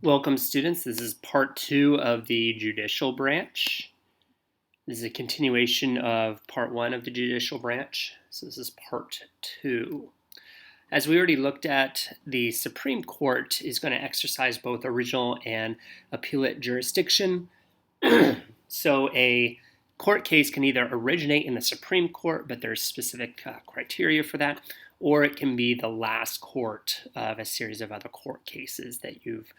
Welcome, students. This is part 2 of the judicial branch. This is a continuation of part 1 of the judicial branch. So this is part 2. As we already looked at, the Supreme Court is going to exercise both original and appellate jurisdiction. So a court case can either originate in the Supreme Court, but there's specific criteria for that, or it can be the last court of a series of other court cases that you've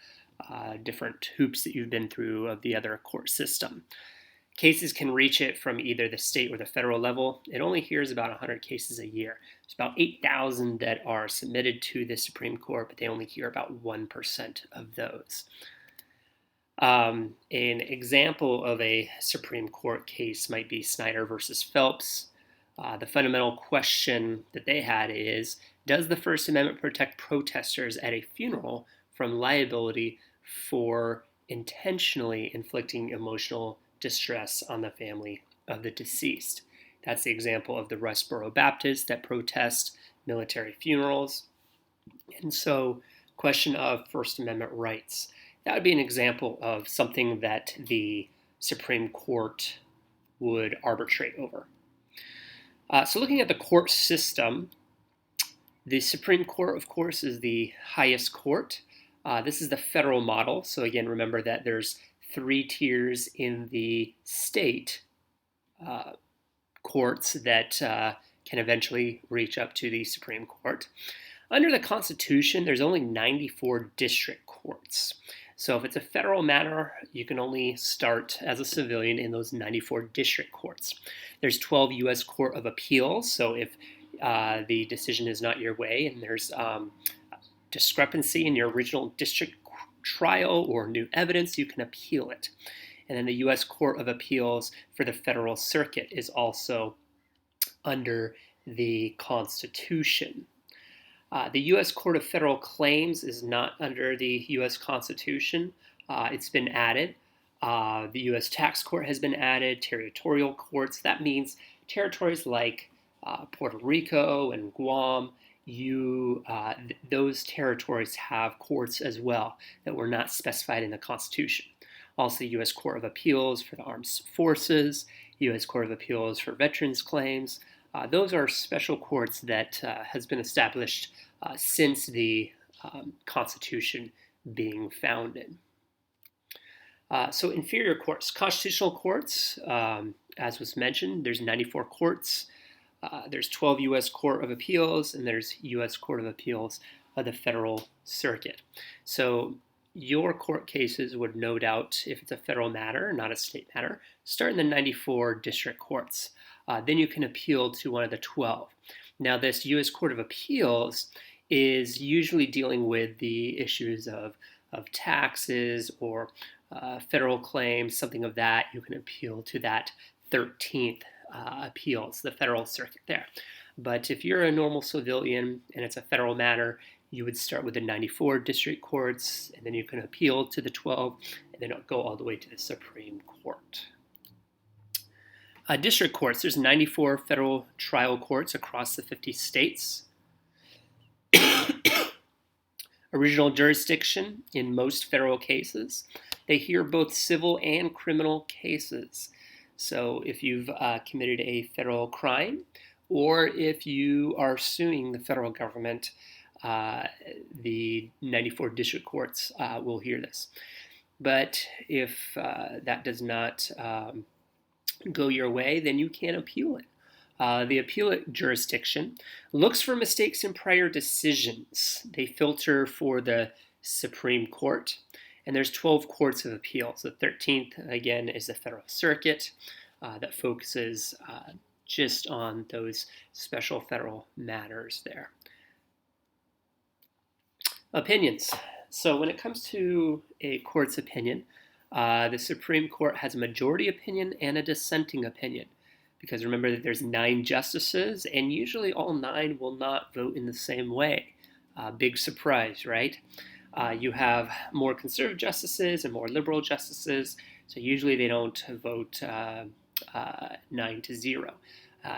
different hoops that you've been through of the other court system. Cases can reach it from either the state or the federal level. It only hears about 100 cases a year. There's about 8,000 that are submitted to the Supreme Court, but they only hear about 1% of those. An example of a Supreme Court case might be Snyder versus Phelps. The fundamental question that they had is, does the First Amendment protect protesters at a funeral from liability for intentionally inflicting emotional distress on the family of the deceased? That's the example of the Rustboro Baptists that protest military funerals. And so, question of First Amendment rights. That would be an example of something that the Supreme Court would arbitrate over. So looking at the court system, the Supreme Court, of course, is the highest court. This is the federal model. So again, remember that there's 3 tiers in the state courts that can eventually reach up to the Supreme Court. Under the Constitution, there's only 94 district courts. So if it's a federal matter, you can only start as a civilian in those 94 district courts. There's 12 U.S. Court of Appeals. So if the decision is not your way and there's discrepancy in your original district trial or new evidence, you can appeal it. And then the U.S. Court of Appeals for the Federal Circuit is also under the Constitution. The U.S. Court of Federal Claims is not under the U.S. Constitution. It's been added. The U.S. Tax Court has been added, territorial courts. That means territories like Puerto Rico and Guam, those territories have courts as well that were not specified in the Constitution. Also, U.S. Court of Appeals for the Armed Forces, U.S. Court of Appeals for Veterans Claims. Those are special courts that has been established since the Constitution being founded. So inferior courts, constitutional courts, as was mentioned, there's 94 courts. There's 12 U.S. Court of Appeals, and there's U.S. Court of Appeals of the Federal Circuit. So your court cases would no doubt, if it's a federal matter, not a state matter, start in the 94 district courts. Then you can appeal to one of the 12. Now, this U.S. Court of Appeals is usually dealing with the issues of taxes or federal claims, something of that. You can appeal to that 13th appeals, the federal circuit there. But if you're a normal civilian and it's a federal matter, you would start with the 94 district courts, and then you can appeal to the 12, and then go all the way to the Supreme Court. District courts, there's 94 federal trial courts across the 50 states. Original jurisdiction in most federal cases. They hear both civil and criminal cases. So if you've committed a federal crime, or if you are suing the federal government, the 94 district courts will hear this. But if that does not go your way, then you can appeal it. The appellate jurisdiction looks for mistakes in prior decisions. They filter for the Supreme Court, and there's 12 courts of appeals. The 13th, again, is the Federal Circuit that focuses just on those special federal matters there. Opinions. So when it comes to a court's opinion, the Supreme Court has a majority opinion and a dissenting opinion. Because remember that there's 9 justices, and usually all 9 will not vote in the same way. Big surprise, right? You have more conservative justices and more liberal justices, so usually they don't vote 9-0.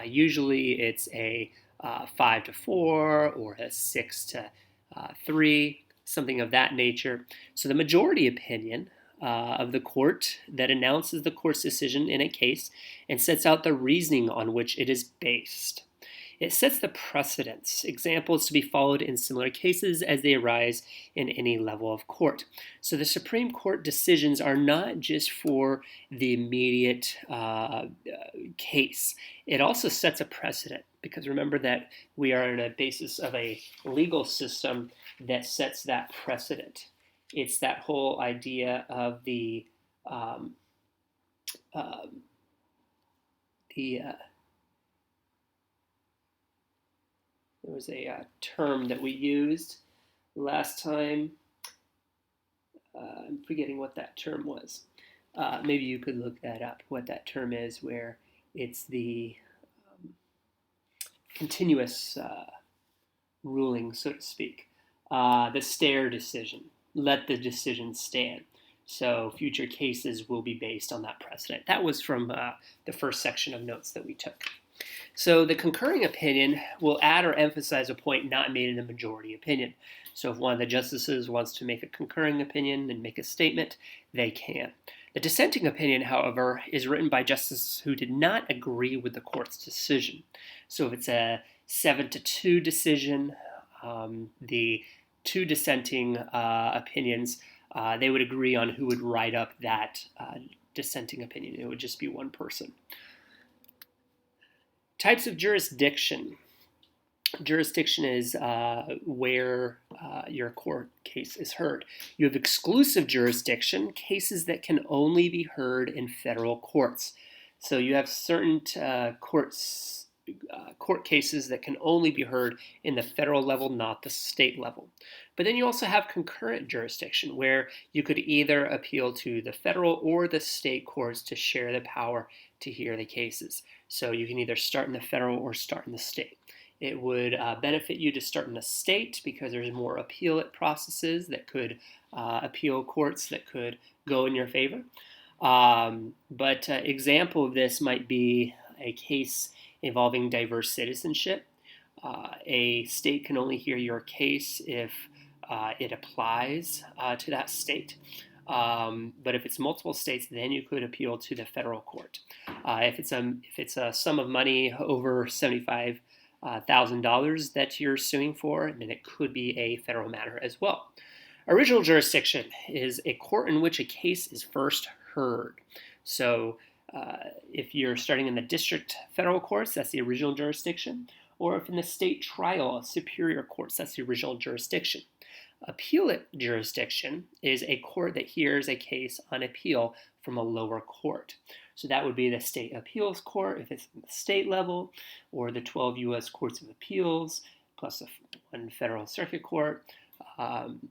Usually it's a 5-4 or a 6-3. something of that nature. So the majority opinion of the court that announces the court's decision in a case and sets out the reasoning on which it is based. It sets the precedents, examples to be followed in similar cases as they arise in any level of court. So the Supreme Court decisions are not just for the immediate case. It also sets a precedent, because remember that we are on a basis of a legal system that sets that precedent. It's that whole idea of the there was a term that we used last time. I'm forgetting what that term was. Maybe you could look that up, what that term is, where it's the continuous ruling, so to speak. The stare decision. Let the decision stand. So future cases will be based on that precedent. That was from the first section of notes that we took. So the concurring opinion will add or emphasize a point not made in the majority opinion. So if one of the justices wants to make a concurring opinion and make a statement, they can. The dissenting opinion, however, is written by justices who did not agree with the court's decision. So if it's a 7-2 decision, the two dissenting opinions, they would agree on who would write up that dissenting opinion. It would just be one person. Types of jurisdiction. Jurisdiction is where your court case is heard. You have exclusive jurisdiction, cases that can only be heard in federal courts. So you have certain court cases that can only be heard in the federal level, not the state level. But then you also have concurrent jurisdiction, where you could either appeal to the federal or the state courts to share the power to hear the cases. So you can either start in the federal or start in the state. It would benefit you to start in the state because there's more appellate processes that could appeal courts that could go in your favor. But example of this might be a case involving diverse citizenship. A state can only hear your case if it applies to that state. But if it's multiple states, then you could appeal to the federal court. If it's a sum of money over $75,000 that you're suing for, then it could be a federal matter as well. Original jurisdiction is a court in which a case is first heard. So if you're starting in the district federal courts, that's the original jurisdiction. Or if in the state trial superior courts, that's the original jurisdiction. Appellate jurisdiction is a court that hears a case on appeal from a lower court. So that would be the state appeals court if it's at the state level, or the 12 U.S. courts of appeals, plus one federal circuit court.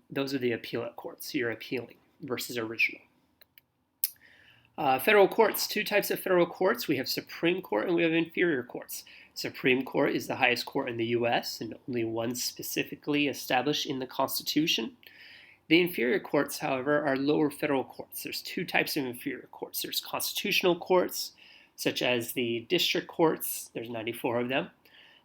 Those are the appellate courts. So you're appealing versus original. Federal courts, two types of federal courts. We have Supreme Court and we have inferior courts. Supreme Court is the highest court in the U.S. and only one specifically established in the Constitution. The inferior courts, however, are lower federal courts. There's two types of inferior courts. There's constitutional courts, such as the district courts. There's 94 of them.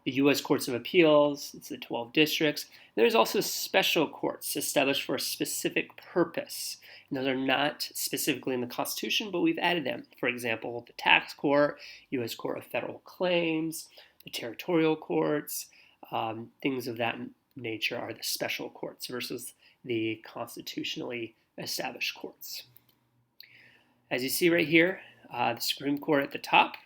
The U.S. Courts of Appeals, it's the 12 districts. There's also special courts established for a specific purpose. And those are not specifically in the Constitution, but we've added them. For example, the tax court, U.S. Court of Federal Claims, the territorial courts, things of that nature are the special courts versus the constitutionally established courts. As you see right here, the Supreme Court at the top.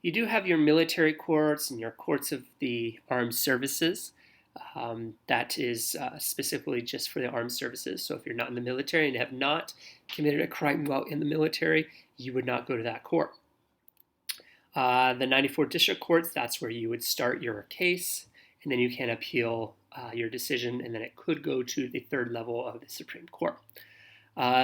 You do have your military courts and your courts of the armed services. That is specifically just for the armed services. So if you're not in the military and have not committed a crime while in the military, you would not go to that court. The 94 district courts, that's where you would start your case, and then you can appeal your decision, and then it could go to the third level of the Supreme Court.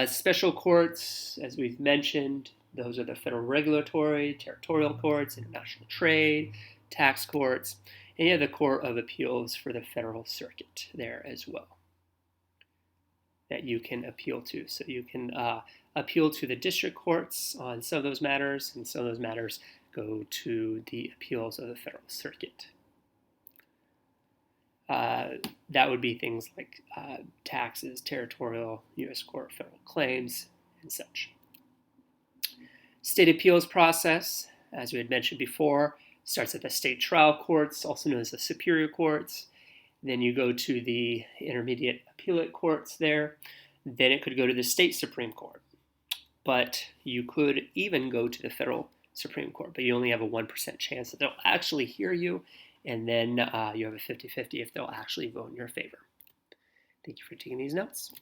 Special courts, as we've mentioned, those are the federal regulatory, territorial courts, international trade, tax courts, and you have the Court of Appeals for the Federal Circuit there as well that you can appeal to. So you can appeal to the district courts on some of those matters, and some of those matters go to the appeals of the Federal Circuit. That would be things like taxes, territorial, U.S. Court of Federal Claims, and such. State appeals process, as we had mentioned before, starts at the state trial courts, also known as the superior courts. Then you go to the intermediate appellate courts there. Then it could go to the state Supreme Court. But you could even go to the federal Supreme Court, but you only have a 1% chance that they'll actually hear you, and then you have a 50-50 if they'll actually vote in your favor. Thank you for taking these notes.